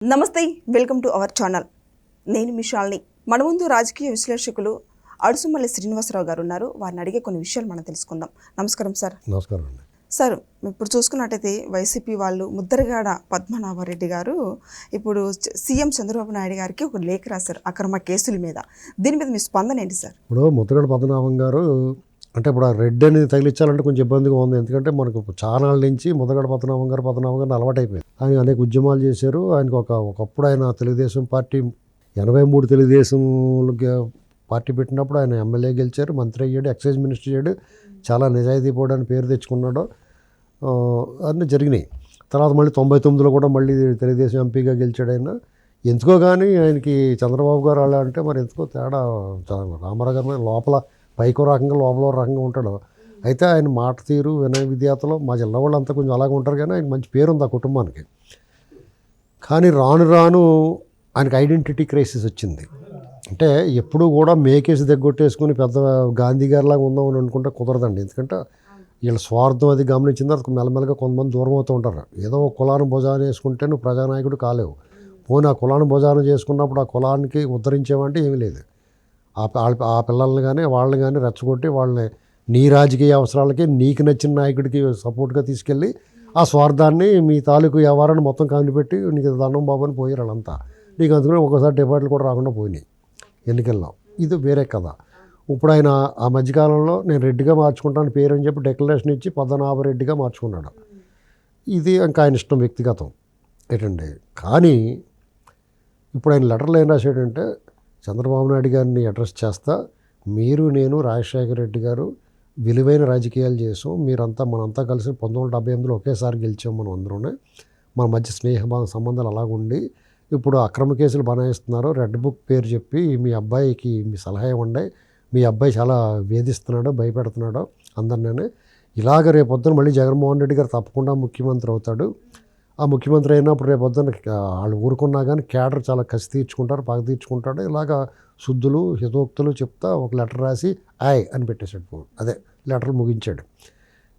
నమస్తే, welcome to our channel. నేను మీ శాలిని. మన ముందు రాజకీయ విశ్లేషకులు అడుసుమల్లి శ్రీనివాసరావు గారు ఉన్నారు. వారిని అడిగే కొన్ని విషయాలు మనం తెలుసుకుందాం. నమస్కారం సార్. నమస్కారం అండి. సార్, ఇప్పుడు చూసుకున్నట్టయితే వైసీపీ వాళ్ళు ముద్దరగాడ పద్మనాభరెడ్డి గారు ఇప్పుడు సీఎం చంద్రబాబు నాయుడు గారికి ఒక లేఖ రాశారు అక్రమ కేసుల మీద. దీని మీద మీ స్పందన ఏంటి సార్? ఇప్పుడు ముద్దరగడ పద్మనాభం గారు అంటే ఇప్పుడు ఆ రెడ్ అని తగిలించాలంటే కొంచెం ఇబ్బందిగా ఉంది. ఎందుకంటే మనకు చాలా నుంచి ముద్దరగడ పద్మనాభం గారు అలవాటు అయిపోయింది. ఆయన అనేక ఉద్యమాలు చేశారు. ఆయనకు ఒకప్పుడు ఆయన తెలుగుదేశం పార్టీ 83 తెలుగుదేశం పార్టీ పెట్టినప్పుడు ఆయన ఎమ్మెల్యే గెలిచారు, మంత్రి అయ్యాడు, ఎక్సైజ్ మినిస్టర్ అయ్యాడు, చాలా నిజాయితీ పోవడానికి పేరు తెచ్చుకున్నాడు. అన్నీ జరిగినాయి. తర్వాత మళ్ళీ 99లో కూడా మళ్ళీ తెలుగుదేశం ఎంపీగా గెలిచాడు. ఆయన ఎందుకో కానీ ఆయనకి చంద్రబాబు గారు అలా అంటే మరి ఎందుకో తేడా. రామారావు గారు లోపల పైకో రకంగా లోపల రకంగా ఉంటాడు. అయితే ఆయన మాట తీరు వినయ విద్యాతలో మా జిల్లా వాళ్ళు అంతా కొంచెం అలాగే ఉంటారు. కానీ ఆయన మంచి పేరు ఉంది ఆ కుటుంబానికి. కానీ రాను రాను ఆయనకి ఐడెంటిటీ క్రైసిస్ వచ్చింది. అంటే ఎప్పుడూ కూడా మేకేసి దగ్గొట్టేసుకుని పెద్ద గాంధీ గారిలాగా ఉందామని అనుకుంటే కుదరదండి. ఎందుకంటే వీళ్ళ స్వార్థం అది గమనించిన తర్వాత మెల్లమెల్లగా కొంతమంది దూరం అవుతూ ఉంటారు. ఏదో ఒక కులాన్ని భుజాన వేసుకుంటే నువ్వు ప్రజానాయకుడు కాలేవు. పోనీ ఆ కులాన్ని భుజాన చేసుకున్నప్పుడు ఆ కులానికి ఉద్ధరించేవంటే ఏమీ లేదు. ఆ పిల్లల్ని కానీ వాళ్ళని కానీ రెచ్చగొట్టి వాళ్ళని నీ రాజకీయ అవసరాలకి నీకు నచ్చిన నాయకుడికి సపోర్ట్గా తీసుకెళ్ళి ఆ స్వార్థాన్ని మీ తాలూకు వ్యవహారాన్ని మొత్తం కనిపెట్టి నీకు దండం బాబు అని పోయారు వాళ్ళంతా. నీకు అందుకని ఒకసారి డిపాజిట్లు కూడా రాకుండా పోయినాయి ఎన్నికల్లో. ఇది వేరే కథ. ఇప్పుడు ఆయన ఆ మధ్యకాలంలో నేను రెడ్డిగా మార్చుకుంటాను పేరు అని చెప్పి డిక్లరేషన్ ఇచ్చి పద్మనాభరెడ్డిగా మార్చుకున్నాడు. ఇది ఇంకా ఆయన ఇష్టం, వ్యక్తిగతం ఏంటండి. కానీ ఇప్పుడు ఆయన లెటర్లో ఏం రాశాడంటే, చంద్రబాబు నాయుడు గారిని అడ్రస్ చేస్తా, మీరు నేను రాజశేఖర రెడ్డి గారు విలువైన రాజకీయాలు చేసాం, మీరంతా మనంతా కలిసి 1978లో ఒకేసారి గెలిచాం, మనం అందరూనే మన మధ్య స్నేహ సంబంధాలు అలాగుండి ఇప్పుడు అక్రమ కేసులు బనాయిస్తున్నారు. రెడ్ బుక్ పేరు చెప్పి మీ అబ్బాయికి మీ సలహా ఇవ్వండి, మీ అబ్బాయి చాలా వేధిస్తున్నాడు, భయపెడుతున్నాడు అందరినీ. ఇలాగ రేపొద్దున మళ్ళీ జగన్మోహన్ రెడ్డి గారు తప్పకుండా ముఖ్యమంత్రి అవుతాడు. ఆ ముఖ్యమంత్రి అయినప్పుడు రేపొద్దున వాళ్ళు ఊరుకున్నా కానీ కేడర్ చాలా కసి తీర్చుకుంటారు, పగ తీర్చుకుంటాడు. ఇలాగా శుద్ధులు హితోక్తులు చెప్తా ఒక లెటర్ రాసి ఆయ్ అని పెట్టేశాడు. అదే లెటర్ ముగించాడు.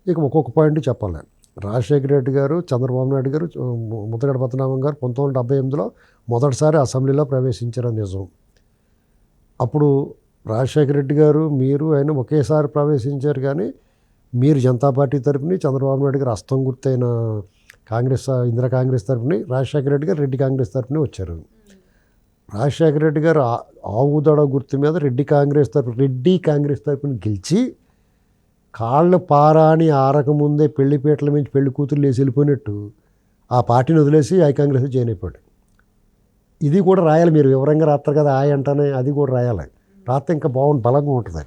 ఇక ఒక్కొక్క పాయింట్ చెప్పాలి. రాజశేఖర రెడ్డి గారు, చంద్రబాబు నాయుడు గారు, ముద్దగడ పద్మనాభం గారు 1978లో మొదటిసారి అసెంబ్లీలో ప్రవేశించారు నిజం. అప్పుడు రాజశేఖర రెడ్డి గారు మీరు ఆయన ఒకేసారి ప్రవేశించారు. కానీ మీరు జనతా పార్టీ తరపుని, చంద్రబాబు నాయుడు గారు హస్తం గుర్తైన కాంగ్రెస్ ఇందిరా కాంగ్రెస్ తరపుని, రాజశేఖర రెడ్డి గారు రెడ్డి కాంగ్రెస్ తరపుని వచ్చారు. రాజశేఖర రెడ్డి గారు ఆవుదడ గుర్తు మీద రెడ్డి కాంగ్రెస్ తరపుని గెలిచి కాళ్ళు పారాని ఆరకముందే పెళ్లిపేటల నుంచి పెళ్లి కూతురు లేచి వెళ్ళిపోయినట్టు ఆ పార్టీని వదిలేసి ఐ కాంగ్రెస్ జాయిన్ అయిపోయాడు. ఇది కూడా రాయాలి, మీరు వివరంగా రాస్తారు కదా ఆయ్ అంటానే, అది కూడా రాయాలి. రాస్తే ఇంకా బాగుంది, బలంగా ఉంటుంది.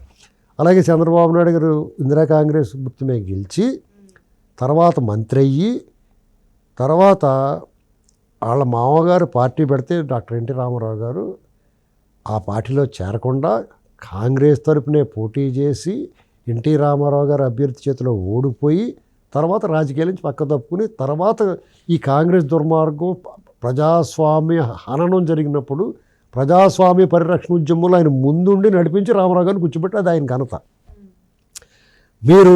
అలాగే చంద్రబాబు నాయుడు గారు ఇందిరా కాంగ్రెస్ గుర్తు మీద గెలిచి తర్వాత మంత్రి అయ్యి తర్వాత వాళ్ళ మామగారు పార్టీ పెడితే డాక్టర్ ఎన్టీ రామారావు గారు ఆ పార్టీలో చేరకుండా కాంగ్రెస్ తరపునే పోటీ చేసి ఎన్టీ రామారావు గారు అభ్యర్థి చేతిలో ఓడిపోయి తర్వాత రాజకీయాల నుంచి పక్క తప్పుకుని తర్వాత ఈ కాంగ్రెస్ దుర్మార్గం ప్రజాస్వామ్య హననం జరిగినప్పుడు ప్రజాస్వామ్య పరిరక్షణ ఉద్యమంలో ఆయన ముందుండి నడిపించి రామారావు గారిని కూర్చోబెట్టి అది ఆయన ఘనత. మీరు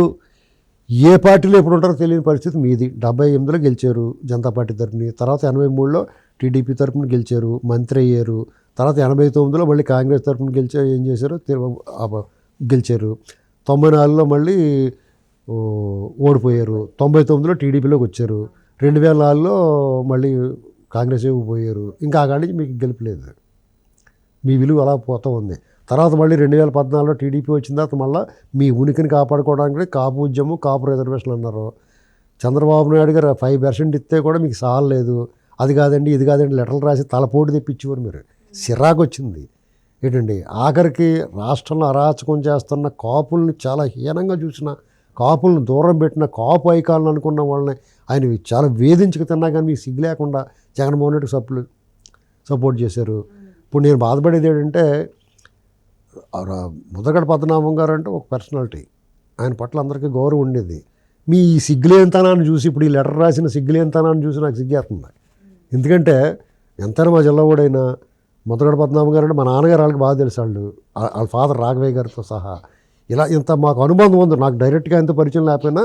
ఏ పార్టీలో ఎప్పుడు ఉంటారో తెలియని పరిస్థితి మీది. 78లో గెలిచారు జనతా పార్టీ తరపుని, తర్వాత 83లో టీడీపీ తరపున గెలిచారు, మంత్రి అయ్యారు. తర్వాత 89లో మళ్ళీ కాంగ్రెస్ తరపున గెలిచారు. ఏం చేశారు? గెలిచారు. 94లో మళ్ళీ ఓడిపోయారు. 99లో టీడీపీలోకి వచ్చారు. 2004లో మళ్ళీ కాంగ్రెస్ పోయారు. ఇంకా ఆ కాడి మీకు గెలుపులేదు. మీ విలువ అలా పోతూ ఉంది. తర్వాత మళ్ళీ 2014లో టీడీపీ వచ్చిన తర్వాత మళ్ళీ మీ ఉనికిని కాపాడుకోవడానికి కాపు ఉద్యమం, కాపు రిజర్వేషన్ అన్నారు. చంద్రబాబు నాయుడు గారు 5% ఇస్తే కూడా మీకు సాలలేదు. అది కాదండి ఇది కాదండి లెటర్లు రాసి తలపోటు తెప్పించేవారు. మీరు సిరాకు వచ్చింది ఏంటండి. ఆఖరికి రాష్ట్రంలో అరాచకం చేస్తున్న కాపుల్ని చాలా హీనంగా చూసిన, కాపులను దూరం పెట్టిన కాపు ఐకాలను అనుకున్న వాళ్ళని ఆయన చాలా వేధించుకు తిన్నా కానీ మీకు సిగ్గు లేకుండా జగన్మోహన్ రెడ్డికి సపోర్ట్ చేశారు. ఇప్పుడు నేను బాధపడేది ఏంటంటే, ముద్దగడ పద్మనాభం గారు అంటే ఒక పర్సనాలిటీ, ఆయన పట్ల అందరికీ గౌరవం ఉండేది. మీ సిగ్గులేంతనాన్ని చూసి ఇప్పుడు ఈ లెటర్ రాసిన సిగ్గులేంతనాన్ని చూసి నాకు సిగ్గేస్తుంది. ఎందుకంటే ఎంతైనా మా జిల్లా వాడైనా ముద్దగడ పద్మనాభం గారు అంటే మా నాన్నగారు వాళ్ళకి బాగా తెలుసు. వాళ్ళ ఫాదర్ రాఘవయ్య గారితో సహా ఇలా ఇంత మాకు అనుబంధం ఉంది. నాకు డైరెక్ట్గా ఎంత పరిచయం లేకపోయినా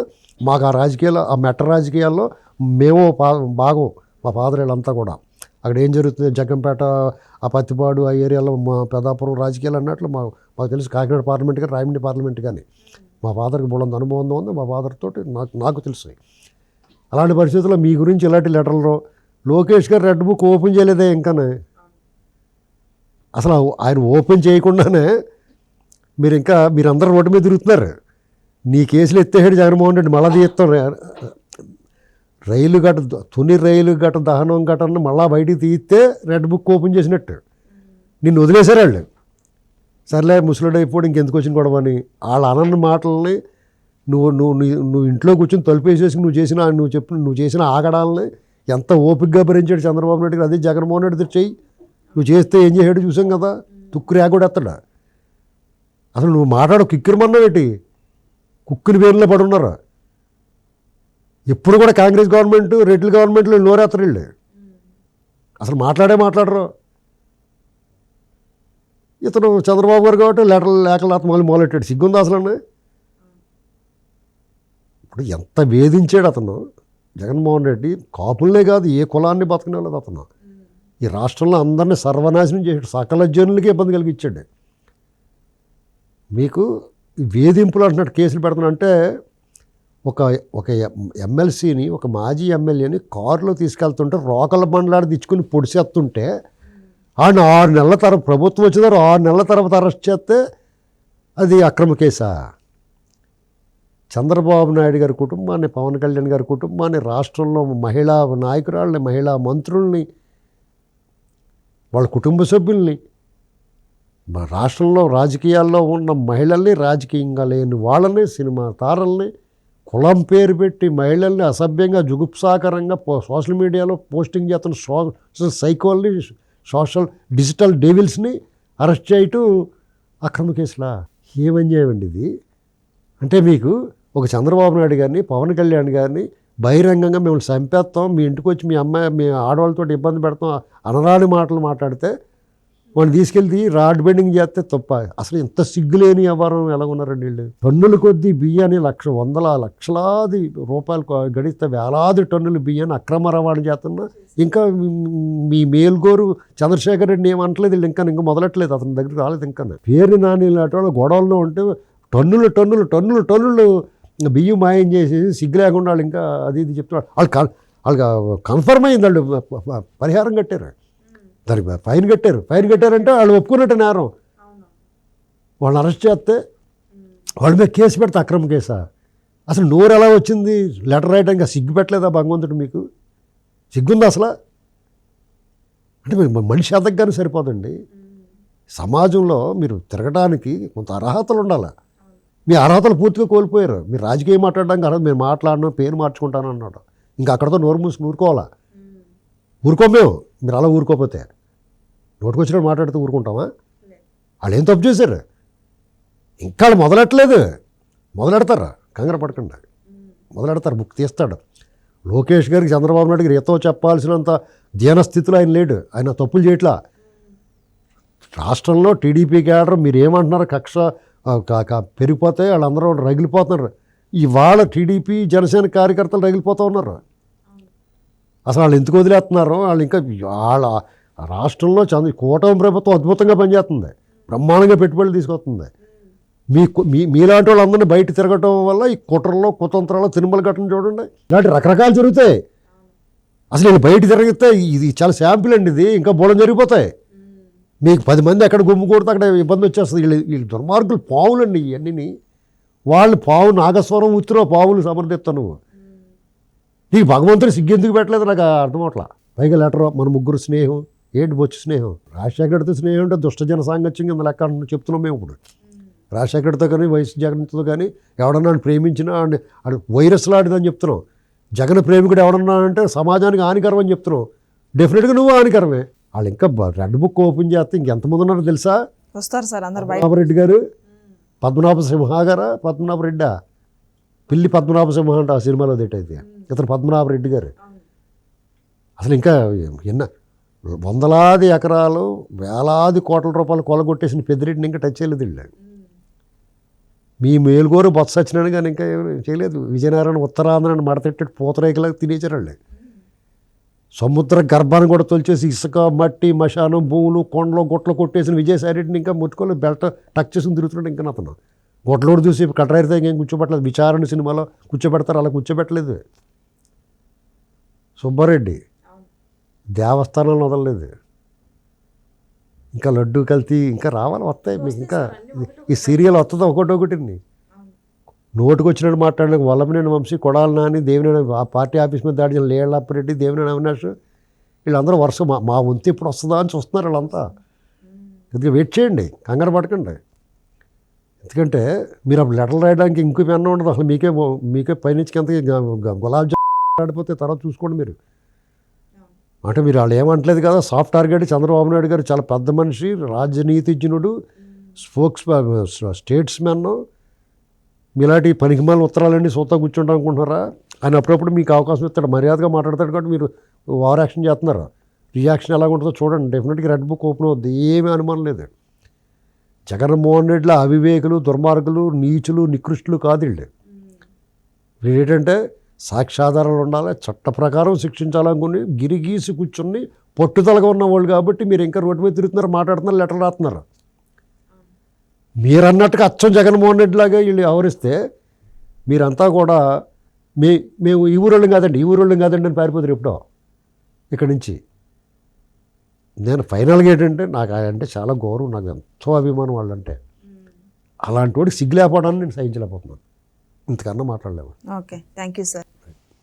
మాకు ఆ రాజకీయాల్లో, ఆ మెట్ట రాజకీయాల్లో మేము భాగం, మా ఫాదర్ వీళ్ళంతా కూడా. అక్కడ ఏం జరుగుతుంది, జగ్గంపేట, ఆ పత్తిపాడు, ఆ ఏరియాలో మా పెద్దాపురం రాజకీయాలు అన్నట్లు మాకు తెలుసు. కాకినాడ పార్లమెంట్ కానీ, రాయమండ్రి పార్లమెంట్ కానీ మా ఫాదర్కి బోలంత అనుభవం ఉంది. మా ఫాదర్ తోటి నాకు తెలుసు. అలాంటి పరిస్థితుల్లో మీ గురించి ఇలాంటి లెటర్లు లోకేష్ గారు రెడ్ బుక్ ఓపెన్ చేయలేదే ఇంకానే. అసలు ఆయన ఓపెన్ చేయకుండానే మీరందరూ రోడ్డు మీద తిరుగుతున్నారు. నీ కేసులు ఎత్తేసాడు జగన్మోహన్ రెడ్డి, మళ్ళీ తీస్తాం. తుని రైలు గట్ట దహనం ఘటన మళ్ళా బయటికి తీస్తే రెడ్ బుక్ ఓపెన్ చేసినట్టు నిన్ను వదిలేశారు వాళ్ళు. సర్లే ముసలుడు అయిపోయి ఇంకెందుకు వచ్చిన గొడవ అని వాళ్ళ అనన్న మాటలని నువ్వు ఇంట్లో కూర్చొని తలుపేసేసి నువ్వు చేసిన ఆగడాలని ఎంత ఓపికగా భరించాడు చంద్రబాబు నాయుడు గారు. అదే జగన్మోహన్ రెడ్డి చెయ్యి, నువ్వు చేస్తే ఏం చేసాడు చూసాం కదా. తుక్కు రేగొడేస్తాడా అసలు. నువ్వు మాట్లాడు కిక్కిరమన్నావేటి, కుక్కుని పేర్లో పడున్నారు. ఎప్పుడు కూడా కాంగ్రెస్ గవర్నమెంట్, రెడ్ల గవర్నమెంట్లో నోరేస్తారు వీళ్ళు. అసలు మాట్లాడరు. ఇతను చంద్రబాబు గారు కాబట్టి లేఖలు మళ్ళీ మొదలెట్టాడు. సిగ్గుంది అసలు. ఇప్పుడు ఎంత వేధించాడు అతను జగన్మోహన్ రెడ్డి. కాపులనే కాదు, ఏ కులాన్ని బతకనేలేదు అతను. ఈ రాష్ట్రంలో అందరినీ సర్వనాశనం చేశాడు, సకల జనులకి ఇబ్బంది కలిగించాడు. మీకు వేధింపులు అంటున్నట్టు కేసులు పెడుతున్నా ఒక ఎమ్మెల్సీని, ఒక మాజీ ఎమ్మెల్యేని కారులో తీసుకెళ్తుంటే రోకల బండ్లాడి తెచ్చుకుని పొడిసేస్తుంటే ఆయన 6 నెలల తర్వాత, ప్రభుత్వం వచ్చేదారు 6 నెలల తర్వాత అరెస్ట్ చేస్తే అది అక్రమ కేసా? చంద్రబాబు నాయుడు గారి కుటుంబాన్ని, పవన్ కళ్యాణ్ గారి కుటుంబాన్ని, రాష్ట్రంలో మహిళా నాయకురాళ్ళని, మహిళా మంత్రుల్ని, వాళ్ళ కుటుంబ సభ్యుల్ని, రాష్ట్రంలో రాజకీయాల్లో ఉన్న మహిళల్ని, రాజకీయంగా లేని వాళ్ళని, సినిమా తారల్ని కులం పేరు పెట్టి మహిళల్ని అసభ్యంగా జుగుప్సాకరంగా సోషల్ మీడియాలో పోస్టింగ్ చేస్తున్న సోషల్ సైకోల్ని, సోషల్ డిజిటల్ డెవిల్స్ని అరెస్ట్ చేయటం అక్రమ కేసులా? ఏమని చేయండి ఇది? అంటే మీకు ఒక చంద్రబాబు నాయుడు గారిని, పవన్ కళ్యాణ్ గారిని బహిరంగంగా మిమ్మల్ని చంపేస్తాం, మీ ఇంటికి వచ్చి మీ ఆడవాళ్ళతో ఇబ్బంది పెడతాం అనరాని మాటలు మాట్లాడితే వాళ్ళు తీసుకెళ్తే రాడ్ బెండింగ్ చేస్తే తప్ప. అసలు ఇంత సిగ్గులేని వ్యవహారం ఎలా ఉన్నారండి వీళ్ళు? టన్నుల కొద్దీ బియ్యాన్ని లక్షలాది రూపాయలు గడిస్తే వేలాది టన్నుల బియ్యాన్ని అక్రమ రవాణా చేస్తున్నా ఇంకా మీ మేల్గోరు చంద్రశేఖర్ రెడ్డిని ఏమంటలేదు వీళ్ళు. ఇంకా మొదలట్లేదు, అతని దగ్గరికి రాలేదు. ఇంకా పేరు నాని లాంటి వాళ్ళు గొడవల్లో ఉంటే టన్నులు బియ్యం మాయం చేసేసి సిగ్గు లేకుండా వాళ్ళు ఇంకా అది ఇది చెప్తున్నారు. వాళ్ళు కన్ఫర్మ్ అయింది, వాళ్ళు పరిహారం కట్టారు, దానికి ఫైన్ కట్టారంటే వాళ్ళు ఒప్పుకున్నట్టు నేరం. వాళ్ళని అరెస్ట్ చేస్తే వాళ్ళ మీద కేసు పెడితే అక్రమ కేసా? అసలు నోరు ఎలా వచ్చింది లెటర్ రాయడానికి? సిగ్గు పెట్టలేదా భగవంతుడు మీకు? సిగ్గుందా అసలు? అంటే మీరు మనిషి ఎదగగానే సరిపోదండి. సమాజంలో మీరు తిరగడానికి కొంత అర్హతలు ఉండాలి. మీ అర్హతలు పూర్తిగా కోల్పోయారు. మీరు రాజకీయం మాట్లాడడానికి అర్హత, మీరు మాట్లాడడం పేరు మార్చుకుంటాను అన్నాడు. ఇంకా అక్కడతో నోరు మూసుకుని ఊరుకోవాలా? ఊరుకోమేము. మీరు అలా ఊరుకోకపోతే నోటుకొచ్చినట్టు మాట్లాడితే ఊరుకుంటామా? వాళ్ళు ఏం తప్పు చేశారు? ఇంకా వాళ్ళు మొదలెడతారు. కంగారు పడకుండా మొదలెడతారు. బుక్ తీస్తాడు. లోకేష్ గారికి చంద్రబాబు నాయుడు గారు ఎంతో చెప్పాల్సినంత దీనస్థితిలో ఆయన లేడు. ఆయన తప్పులు చేయట్లా. రాష్ట్రంలో టీడీపీ క్యాడర్ మీరు ఏమంటున్నారు, కక్ష పెరిగిపోతే వాళ్ళందరూ రగిలిపోతున్నారు. ఇవాళ టీడీపీ జనసేన కార్యకర్తలు రగిలిపోతూ ఉన్నారు. అసలు వాళ్ళు ఎందుకు వదిలేస్తున్నారు? వాళ్ళు ఇంకా వాళ్ళ రాష్ట్రంలో కూటమి ప్రభుత్వం అద్భుతంగా పనిచేస్తుంది, బ్రహ్మాండంగా పెట్టుబడులు తీసుకొస్తుంది. మీలాంటి వాళ్ళందరినీ బయట తిరగటం వల్ల ఈ కుట్రల్లో కుతంత్రాల్లో తిరుమల ఘటన చూడండి, ఇలాంటి రకరకాలు జరుగుతాయి. అసలు వీళ్ళు బయట తిరిగితే ఇది చాలా శాంపిల్ అండి. ఇది ఇంకా బోళం జరిగిపోతాయి. మీకు 10 మంది ఎక్కడ గుమ్ము కొడితే అక్కడ ఇబ్బంది వచ్చేస్తుంది. వీళ్ళు దుర్మార్గులు, పావులండి ఇవన్నీ. వాళ్ళు నాగస్వరం ఉత్తిలో పావులు సమర్థిస్తావు నువ్వు. నీకు భగవంతుడు సిగ్గెందుకు పెట్టలేదు నాకు అర్థం అవట్లా. పైగా లెటర్ మన ముగ్గురు స్నేహం ఏంటి? బొచ్చు స్నేహం. రాజశేఖర్తో స్నేహం అంటే దుష్టజన సాంగత్యం కింద లెక్క చెప్తున్నాం మేము ఇప్పుడు. రాజశేఖర్తో కానీ వైఎస్ జగన్తో కానీ ఎవడన్నా ప్రేమించినా వైరస్ లాంటిదని చెప్తున్నాం. జగన్ ప్రేమికుడు ఎవడన్నా అంటే సమాజానికి హానికరం అని చెప్తున్నాం. డెఫినెట్గా నువ్వు హానికరమే. వాళ్ళు ఇంకా రెడ్ బుక్ ఓపెన్ చేస్తే ఇంకెంతమంది ఉన్నారో తెలుసా? వస్తారు సార్ అందరు. పద్మనాభరెడ్డి గారు, పద్మనాభసింహ గారా, పద్మనాభరెడ్డా, పిల్లి పద్మనాభసింహ అంటే ఆ సినిమాలో దేటైతే ఇతను పద్మనాభరెడ్డి గారు. అసలు ఇంకా వందలాది ఎకరాలు వేలాది కోట్ల రూపాయలు కొలగొట్టేసిన పెద్దిరెడ్డిని ఇంకా టచ్ చేయలేదు వీళ్ళు. మీ మేలుగోరు బొత్స వచ్చినాడు కానీ ఇంకా చేయలేదు. విజయనగరం ఉత్తరాంధ్రాన్ని మడతెట్టి పూతరేకలాగా తినేచారు వాళ్ళు. సముద్ర గర్భాన్ని కూడా తొలిచేసి ఇసుక మట్టి మశానం భూములు కొండలు గుట్టలు కొట్టేసిన విజయసాయి రెడ్డిని ఇంకా ముట్టుకోలేదు, బెల్ట్ టచ్ చేసుకుని తిరుగుతున్నాడు. ఇంకా అతను గొడ్లోడు చూసి కట్రాయితే ఇంకేం కూర్చోబెట్టలేదు. విచారణ సినిమాలో కూర్చోబెడతారు, అలా కూర్చోబెట్టలేదు. సుబ్బారెడ్డి దేవస్థానాలను వదలలేదు. ఇంకా లడ్డు కల్తీ ఇంకా రావాలి, వస్తాయి మీకు. ఇంకా ఈ సీరియల్ వస్తుంది ఒకటొకటిని. నోటుకు వచ్చినట్టు మాట్లాడలేదు. వల్లభనేని వంశీ, కొడాలి నాని, దేవినేని ఆ పార్టీ ఆఫీస్ మీద దాడి చేసిన లేళ్లప్పిరెడ్డి, దేవినేని అవినాష్, వీళ్ళందరూ వరుస మా వంతు ఎప్పుడు వస్తుందా అని చూస్తున్నారు వీళ్ళంతా. కొద్దిగా వెయిట్ చేయండి, కంగారు పడకండి. ఎందుకంటే మీరు అప్పుడు లెటర్లు రాయడానికి ఇంకో పెన్ను ఉండదు అసలు. మీకే పైనుంచి ఎంత గులాబ్ జామ్ ఆడిపోతే తర్వాత చూసుకోండి మీరు. అంటే మీరు వాళ్ళు ఏమంటలేదు కదా, సాఫ్ట్ టార్గెట్ చంద్రబాబు నాయుడు గారు చాలా పెద్ద మనిషి, రాజనీతిజ్ఞుడు, స్పోక్స్ స్టేట్స్మెన్, మీలాంటి పనికిమాల ఉత్తరాలన్నీ సొంత కూర్చుంటాం అనుకుంటున్నారా? ఆయన అప్పుడప్పుడు మీకు అవకాశం ఇస్తాడు, మర్యాదగా మాట్లాడతాడు. కాబట్టి మీరు ఓవర్ యాక్షన్ చేస్తున్నారు. రియాక్షన్ ఎలా ఉంటుందో చూడండి. డెఫినెట్గా రెడ్ బుక్ ఓపెన్ అవుద్ది, ఏమీ అనుమానం లేదు. జగన్మోహన్ రెడ్డిలో అవివేకులు, దుర్మార్గులు, నీచులు, నికృష్టులు కాదు వీళ్ళు. వీళ్ళు ఏంటంటే సాక్ష్యాధారాలు ఉండాలి, చట్ట ప్రకారం శిక్షించాలనుకుని గిరిగీసి కూర్చుని పట్టుదలగా ఉన్నవాళ్ళు. కాబట్టి మీరు ఇంకా రోడ్డు మీద తిరుగుతున్నారు, మాట్లాడుతున్నారు, లెటర్లు రాస్తున్నారు. మీరు అన్నట్టుగా అచ్చం జగన్మోహన్ రెడ్డి లాగా వీళ్ళు వ్యవహరిస్తే మీరంతా కూడా మేము ఈ ఊరోళ్ళం కాదండి అని పారిపోతారు ఎప్పుడో ఇక్కడి నుంచి. నేను ఫైనల్గా ఏంటంటే నాకు అంటే చాలా గౌరవం, నాకు ఎంతో అభిమానం వాళ్ళంటే. అలాంటి వాడికి సిగ్గులేకపోవడానికి నేను సహించలేకపోతున్నాను. ఇంతకన్నా మాట్లాడలేము. Okay, thank you sir.